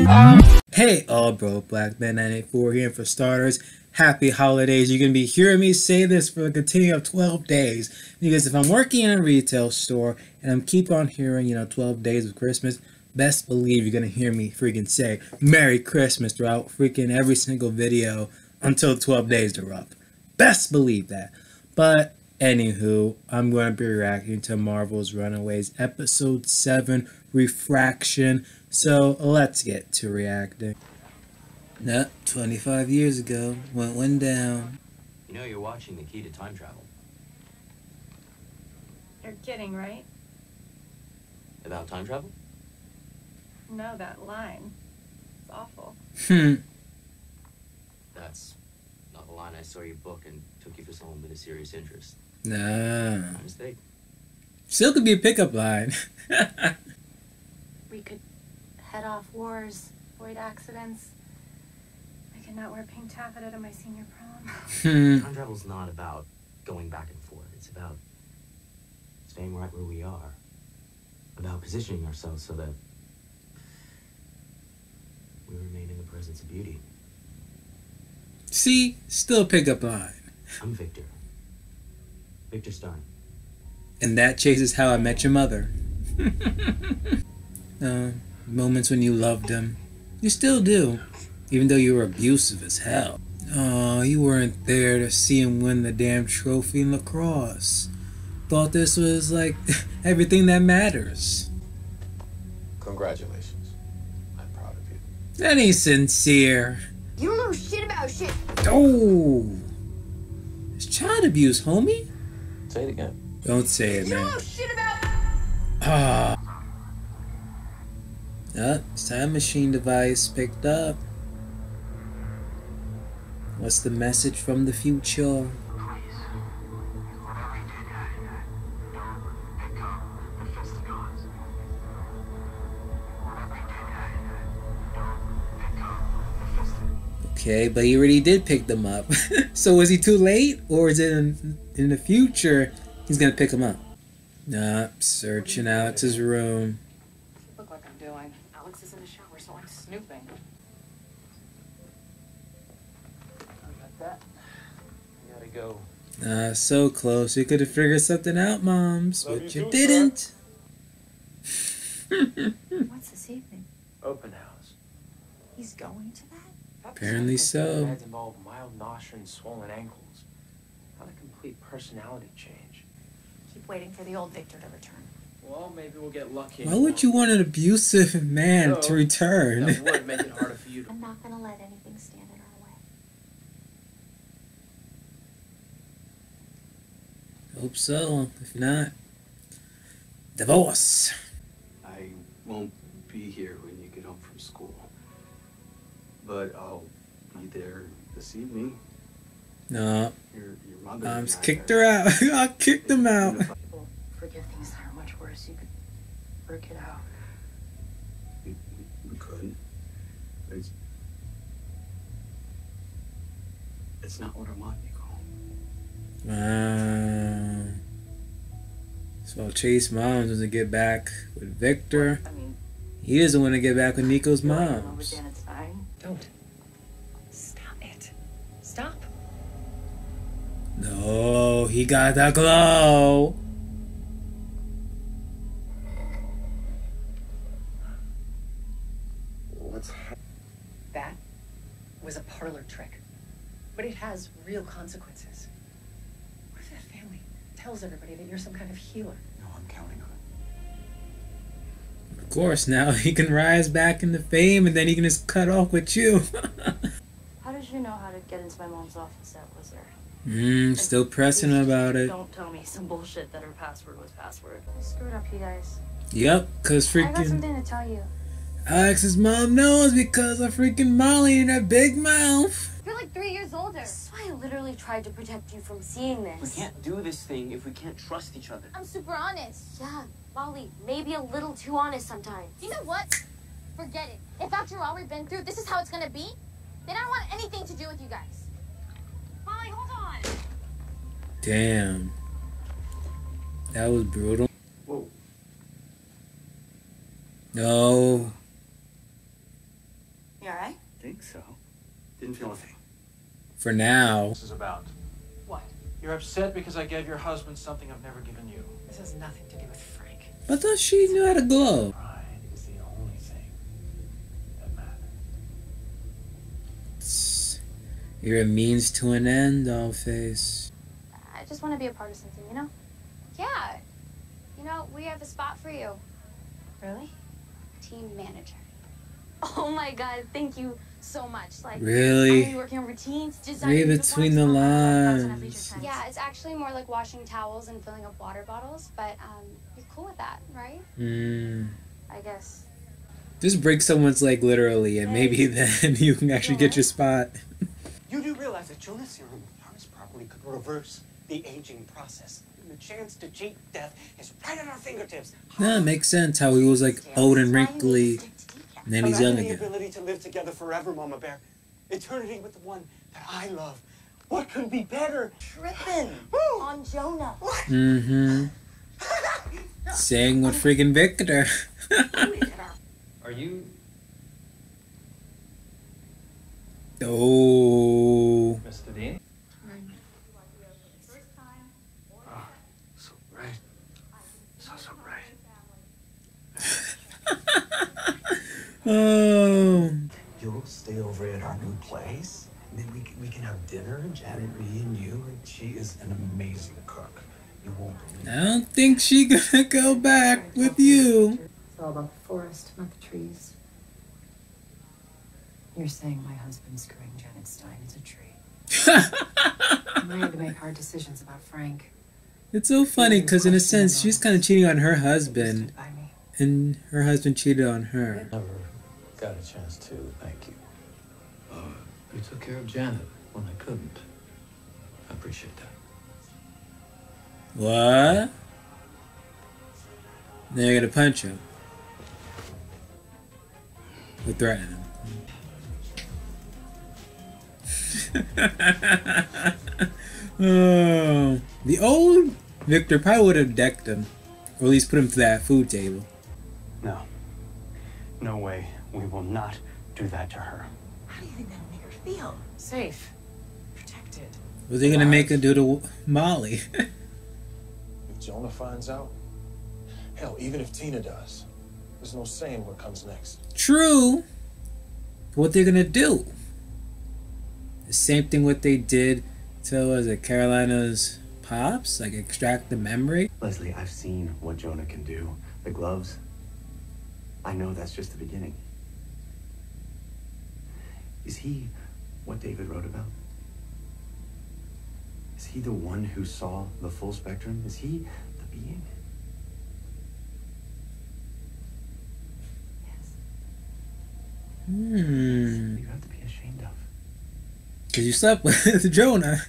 Hey, all BrokeBlackMan 984 here. For starters, happy holidays. You're going to be hearing me say this for a continue of 12 days. Because if I'm working in a retail store and I'm keep on hearing, 12 days of Christmas, best believe you're going to hear me freaking say Merry Christmas throughout freaking every single video until 12 days are up. Best believe that. But anywho, I'm going to be reacting to Marvel's Runaways Episode 7, Refraction. So let's get to reacting. 25 years ago, went down. You know you're watching The Key to Time Travel. You're kidding, right? About time travel? No, that line. It's awful. That's not the line I saw your book and took you for someone with a serious interest. Nah. My mistake. Still could be a pickup line. We could head off wars, avoid accidents. I could not wear pink taffeta to my senior prom. Time travel's not about going back and forth. It's about staying right where we are. About positioning ourselves so that we remain in the presence of beauty. See? Still a pickup line. I'm Victor. Victor Stein. And that chases How I Met Your Mother. Moments when you loved him. You still do. Even though you were abusive as hell. Oh, you weren't there to see him win the damn trophy in lacrosse. Thought this was like everything that matters. Congratulations. I'm proud of you. That ain't sincere. You don't know shit about shit. Oh. It's child abuse, homie. Say it again. Don't say it, You don't man. know shit about. Time machine device picked up. What's the message from the future? Okay, but he already did pick them up. So is he too late? Or is it in the future he's gonna pick them up? Nah, searching Alex's room. Look like I'm doing. Alex is in the shower, so I'm snooping. I got that. I gotta go. So close. You could have figured something out, Moms, Love but you you too, didn't. What's this evening? Open house. He's going to that? Apparently so. Meds involve mild nausea and swollen ankles. Not a complete personality change. Keep waiting for the old Victor to return. Well, maybe we'll get lucky. Why would you want an abusive man to return? That would make it harder for you to... I'm not gonna let anything stand in our way. Hope so. If not, divorce. I won't be here when you get home from school. But I'll be there this evening. No, Your mother. Mom's kicked her out. I kicked him out. People forget things that are much worse. You could work it out. We could. It's not what I want, Nicole. So Chase Moms doesn't get back with Victor. I mean, He doesn't want to get back with Nico's you're in love with moms. Janet's dying. Don't. Stop it. Stop. No, he got the glow. What's That was a parlor trick. But it has real consequences. What if that family tells everybody that you're some kind of healer? No, I'm counting on it. Of course, now he can rise back into fame and then he can just cut off with you. How did you know how to get into my mom's office at Wizard? Still pressing about it. Don't tell me some bullshit that her password was password. I screwed up, you guys. Yep, cause I got freaking something to tell you. Alex's mom knows because of freaking Molly and that big mouth. You're like 3 years older. This is why I literally tried to protect you from seeing We this. can't do this thing if we can't trust each other. I'm super honest. Yeah, Molly, maybe a little too honest sometimes. You know what? Forget it. If after all we've been through, this is how it's gonna be, then I don't want anything to do with you guys. Molly, hold on. Damn. That was brutal. Whoa. No. Didn't feel a thing. For now. This is about. What? You're upset because I gave your husband something I've never given you. This has nothing to do with Frank. I thought she knew how to glow. Pride is the only thing that matters. You're a means to an end, Dollface. I just want to be a part of something, you know? Yeah. You know, we have a spot for you. Really? Team manager. Oh my god, thank you so much. Like, Really? I'm gonna be working on routines, designing Read between the uniforms, all my lines. Yeah, it's actually more like washing towels and filling up water bottles, but you're cool with that, right? I guess. Just break someone's leg literally, and maybe then you can actually get your spot. You do realize that Jonah's serum, if harnessed properly, could reverse the aging process. And the chance to cheat death is right at our fingertips. Yeah, it makes sense how he was like old and wrinkly, and then he's young Imagine the again. ability to live together forever, Mama Bear. Eternity with the one that I love. What could be better? Tripping on Jonah. Mm-hmm. Saying with friggin' Victor. Are you? Oh. Mr. Dean? Oh, so bright. So bright. Oh. You'll stay over at our new place, and then we can have dinner, Janet, me, and you. And she is an amazing cook. You won't believe it. I don't think she gonna go back with you. It's all about the forest, not the trees. You're saying my husband screwing Janet Stein is a tree. I had to make hard decisions about Frank. It's so funny because in a sense she's kind of cheating on her husband, Stood by me. and her husband cheated on her. Never got a chance to thank you. You took care of Janet when I couldn't. I appreciate that. What? Now you're gonna punch him. Or threaten him. Oh, the old Victor probably would have decked him, or at least put him to that food table. No. No way. We will not do that to her. How do you think that'll make her feel? Safe. Protected. What are they gonna make him do to Molly? If Jonah finds out, hell, even if Tina does, there's no saying what comes next. True. What they're gonna do? The same thing what they did to, was it Carolina's pops? Like extract the memory? Leslie, I've seen what Jonah can do. The gloves. I know that's just the beginning. Is he what David wrote about? Is he the one who saw the full spectrum? Is he the being? You have to be ashamed of. Cause you slept with Jonah.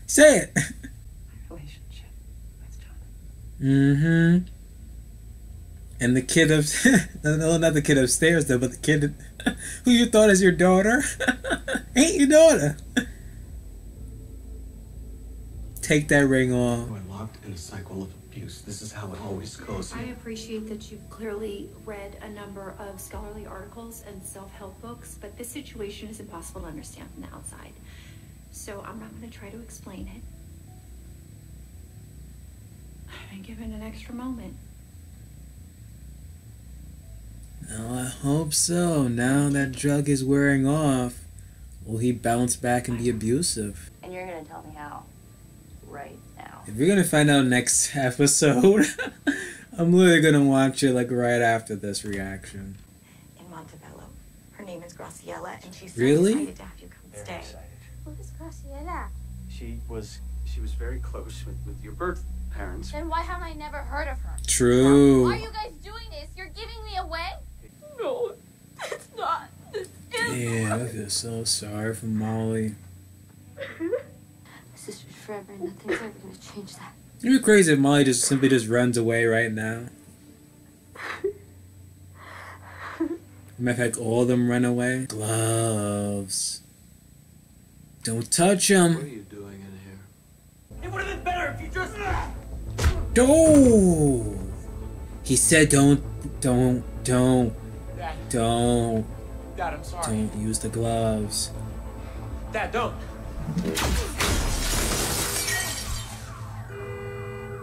Say it. My relationship with Jonah. Mm-hmm. And the kid up, no, not the kid upstairs though, but the kid who you thought is your daughter ain't your daughter. Take that ring off. We're locked in a cycle of abuse. This is how it always goes. I appreciate that you've clearly read a number of scholarly articles and self-help books, but this situation is impossible to understand from the outside. So I'm not going to try to explain it. I've been given an extra moment. Oh, I hope so. Now that drug is wearing off, will he bounce back and be abusive? And you're gonna tell me how. Right now. If you're gonna find out next episode, I'm literally gonna watch it like right after this reaction. In Montebello. Her name is Graciela, and she's so Really? excited to have you come Very stay. excited. Who is Graciela? She was very close with your birth parents. Then why have I never heard of her? True. Why are you guys doing this? You're giving me away? No, it's not. This is. Yeah, I feel so sorry for Molly. My sister's forever, and nothing's ever gonna change that. It'd be crazy if Molly just simply just runs away right now. Matter of fact, all of them run away. Gloves. Don't touch What are them. you doing in here? It would have been better if you just... Oh! He said don't. Dad, Don't Dad, I'm sorry. use the gloves. Dad, don't.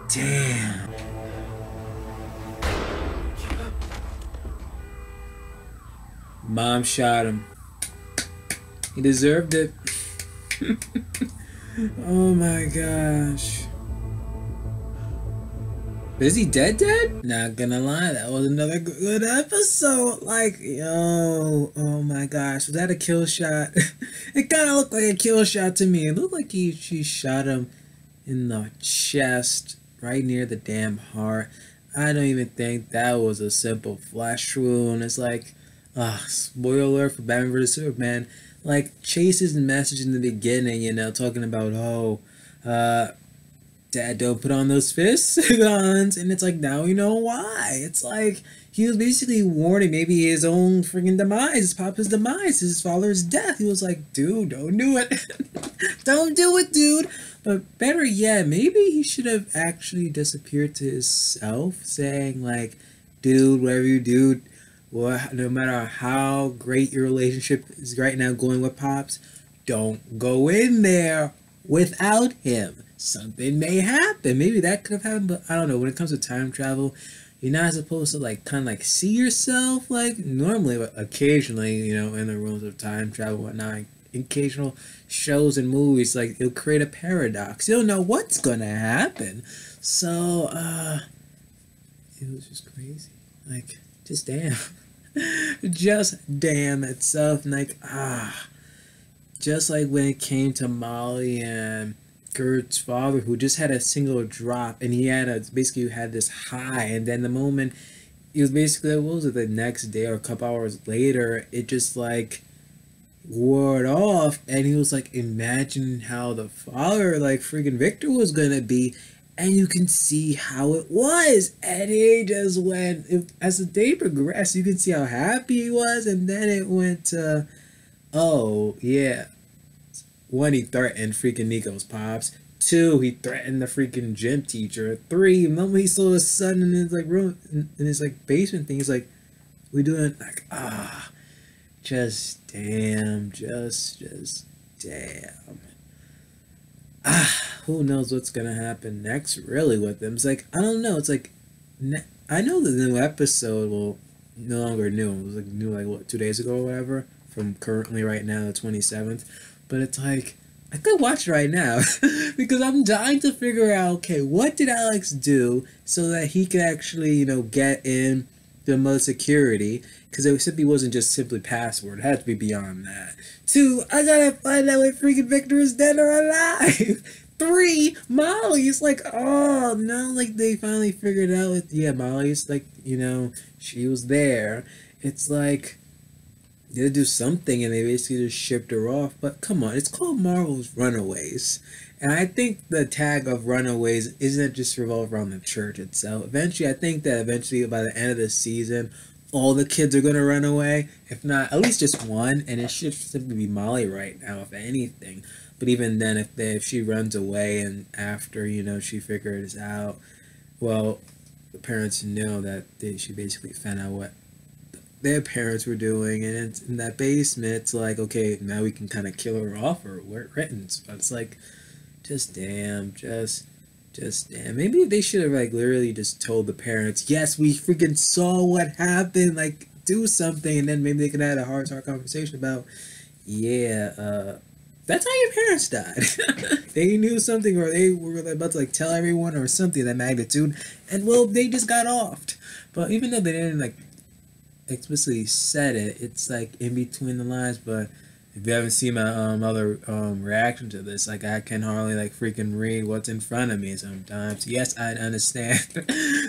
Damn. Mom shot him. He deserved it. Oh my gosh. Is he dead? Not gonna lie, that was another good episode. Like, yo, oh my gosh, was that a kill shot? It kind of looked like a kill shot to me. It looked like she shot him in the chest, right near the damn heart. I don't even think that was a simple flesh wound. It's like, spoiler alert for Batman vs Superman. Like, Chase's message in the beginning, you know, talking about, Dad, don't put on those fist guns, and it's like, now you know why. It's like, he was basically warning maybe his own freaking demise, his papa's demise, his father's death. He was like, dude, don't do it. Don't do it, dude. But better yet, maybe he should have actually disappeared to himself, saying like, dude, whatever you do, well, no matter how great your relationship is right now going with Pops, don't go in there without him. Something may happen. Maybe that could have happened, but I don't know. When it comes to time travel, you're not supposed to like kind of like see yourself like normally, but occasionally, you know, in the rooms of time travel and whatnot. Occasional shows and movies, like it'll create a paradox. You don't know what's gonna happen. So it was just crazy. Like, just damn. Just damn itself. Like, just like when it came to Molly and Kurt's father, who just had a single drop, and he had basically had this high, and then the moment it was basically, what was it, the next day or a couple hours later, it just like wore off, and he was like imagining how the father, like freaking Victor, was gonna be, and you can see how it was, and he just went, as the day progressed, you can see how happy he was, and then it went to, oh yeah. 1, he threatened freaking Nico's pops. 2, he threatened the freaking gym teacher. 3, remember he saw his son in his like room, in his like basement thing. He's like, we doing like, just damn, just damn. Who knows what's gonna happen next really with them. It's like, I don't know. It's like, I know the new episode, well, no longer new. It was like new like what, 2 days ago or whatever, from currently right now the 27th. But it's like, I could watch it right now because I'm dying to figure out, okay, what did Alex do so that he could actually, you know, get in the mode security? Because it simply wasn't just simply password. It had to be beyond that. 2, I gotta find out if freaking Victor is dead or alive. 3, Molly's like, oh no, like they finally figured out, yeah, Molly's like, you know, she was there. It's like, they had to do something, and they basically just shipped her off. But come on, it's called Marvel's Runaways. And I think the tag of Runaways isn't just revolved around the church itself. Eventually, I think that eventually by the end of the season, all the kids are going to run away. If not, at least just one. And it should simply be Molly right now, if anything. But even then, if she runs away and after, you know, she figures out, well, the parents know that she basically found out what their parents were doing, and it's in that basement. It's like, okay, now we can kind of kill her off or we're written. But it's like, just damn, just damn. Maybe they should have like literally just told the parents, yes, we freaking saw what happened, like do something, and then maybe they could have had a heart-to-heart conversation about, yeah, that's how your parents died. They knew something, or they were about to like tell everyone or something of that magnitude, and well, they just got offed. But even though they didn't like explicitly said it, it's like in between the lines. But if you haven't seen my other reaction to this, like I can hardly like freaking read what's in front of me sometimes. Yes, I understand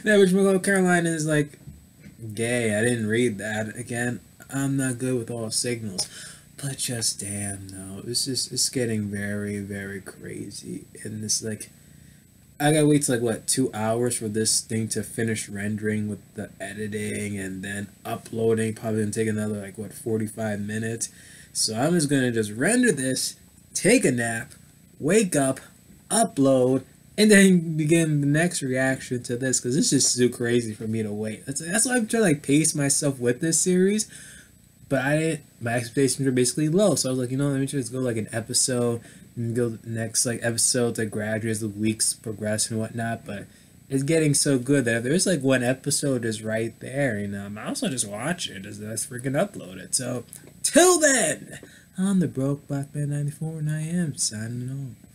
that Richmond, Carolina is like gay. I didn't read that. Again, I'm not good with all signals, but just damn, no, it's getting very, very crazy. And it's like, I gotta wait till like what, 2 hours for this thing to finish rendering with the editing and then uploading. Probably gonna take another like what, 45 minutes. So I'm just gonna just render this, take a nap, wake up, upload, and then begin the next reaction to this, because it's just too crazy for me to wait. That's why I'm trying to like pace myself with this series. But my expectations were basically low, so I was like, you know, let me just go like an episode and go the next like episode to gradually as the weeks progress and whatnot. But it's getting so good that if there's like one episode is right there, you know, I also just watch it as let's freaking upload it. So till then, I'm the Broke Black Man 94, and I am signing off.